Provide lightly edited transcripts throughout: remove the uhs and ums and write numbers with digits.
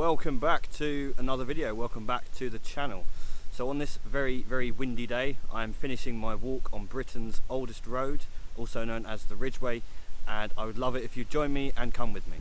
welcome back to another video, welcome back to the channel. So on this very windy day, I'm finishing my walk on Britain's oldest road, also known as the Ridgeway, and I would love it if you join me and come with me.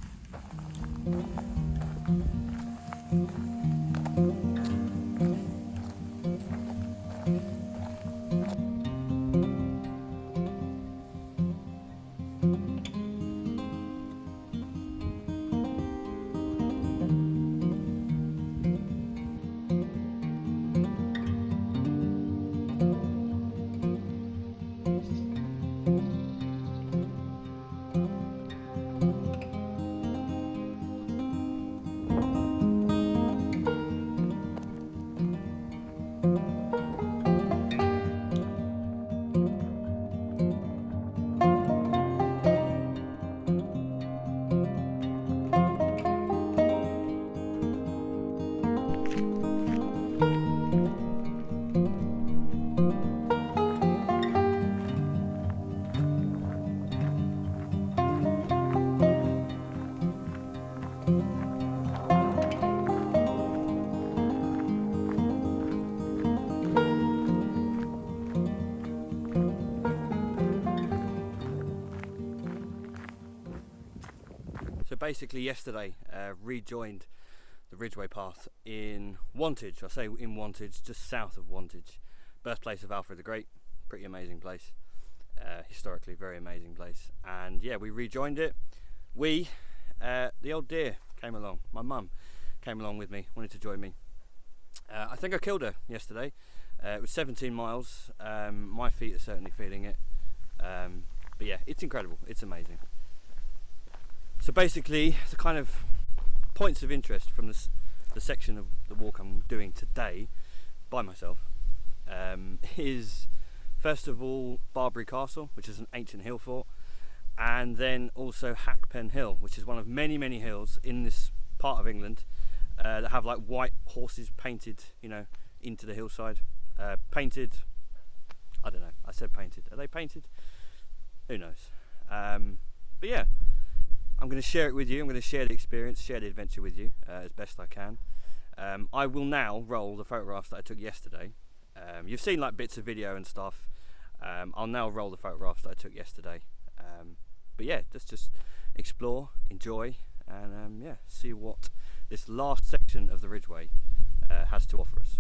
So basically yesterday rejoined the Ridgeway path in Wantage. I say in Wantage, just south of Wantage, birthplace of Alfred the Great. Pretty amazing place, historically very amazing place. And yeah, we rejoined it. The old deer came along. My mum came along with me, wanted to join me. I think I killed her yesterday. It was 17 miles. My feet are certainly feeling it. But yeah, it's incredible, it's amazing. So basically, the kind of points of interest from the section of the walk I'm doing today by myself is first of all Barbary Castle, which is an ancient hill fort, and then also Hackpen Hill, which is one of many hills in this part of England that have like white horses painted, you know, into the hillside. Painted, I don't know, I said painted. Are they painted? Who knows? But yeah, I'm going to share it with you. I'm going to share the experience, share the adventure with you as best I can. I will now roll the photographs that I took yesterday. You've seen like bits of video and stuff. I'll now roll the photographs that I took yesterday. But yeah, let's just explore, enjoy, and yeah, see what this last section of the Ridgeway has to offer us.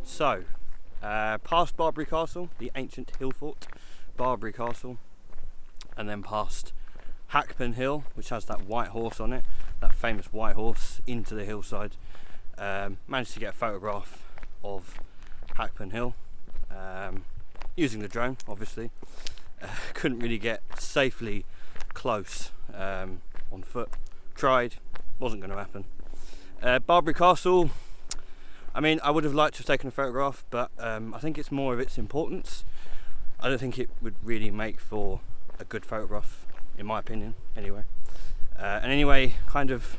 So, past Barbary Castle, the ancient hill fort, Barbary Castle, and then past Hackpen Hill, which has that white horse on it, that famous white horse, into the hillside. Managed to get a photograph of Hackpen Hill, using the drone, obviously. Couldn't really get safely close on foot. Tried, wasn't going to happen. Barbary Castle, I mean, I would have liked to have taken a photograph, but I think it's more of its importance. I don't think it would really make for a good photograph, in my opinion, anyway. And anyway, kind of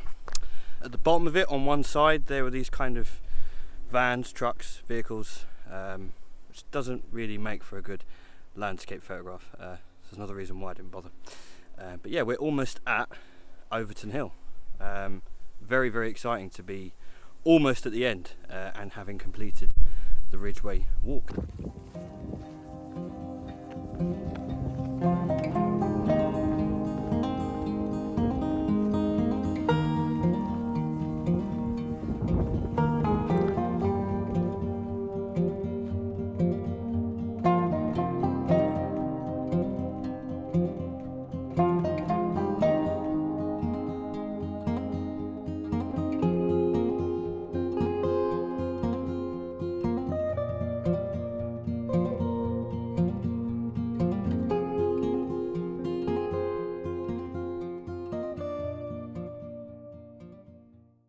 at the bottom of it, on one side, there were these kind of vans, trucks, vehicles, which doesn't really make for a good landscape photograph. There's another reason why I didn't bother. But yeah, we're almost at Overton Hill. Very, very exciting to be almost at the end and having completed the Ridgeway walk.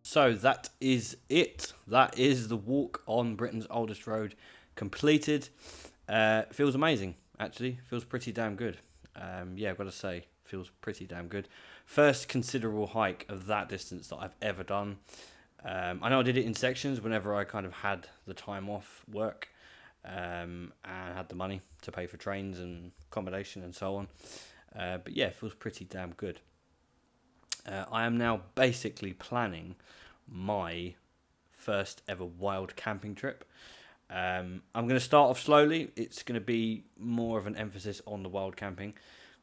So that is it. That is the walk on Britain's oldest road completed. Feels amazing, actually. Feels pretty damn good. Yeah, I've got to say, feels pretty damn good. First considerable hike of that distance that I've ever done. I know I did it in sections whenever I kind of had the time off work and had the money to pay for trains and accommodation and so on. But yeah, it feels pretty damn good. I am now basically planning my first ever wild camping trip. I'm going to start off slowly. It's going to be more of an emphasis on the wild camping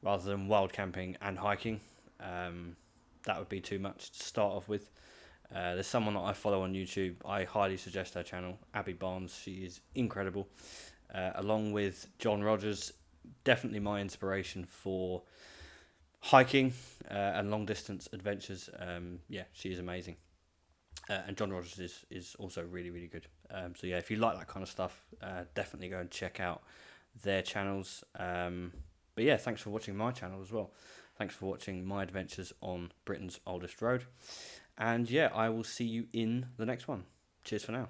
rather than wild camping and hiking. That would be too much to start off with. There's someone that I follow on YouTube. I highly suggest her channel, Abby Barnes. She is incredible. Along with John Rogers, definitely my inspiration for hiking and long distance adventures. Yeah, she is amazing. And John Rogers is also really, really good. So yeah, if you like that kind of stuff, definitely go and check out their channels. But yeah, thanks for watching my channel as well. Thanks for watching my adventures on Britain's oldest road. And yeah, I will see you in the next one. Cheers for now.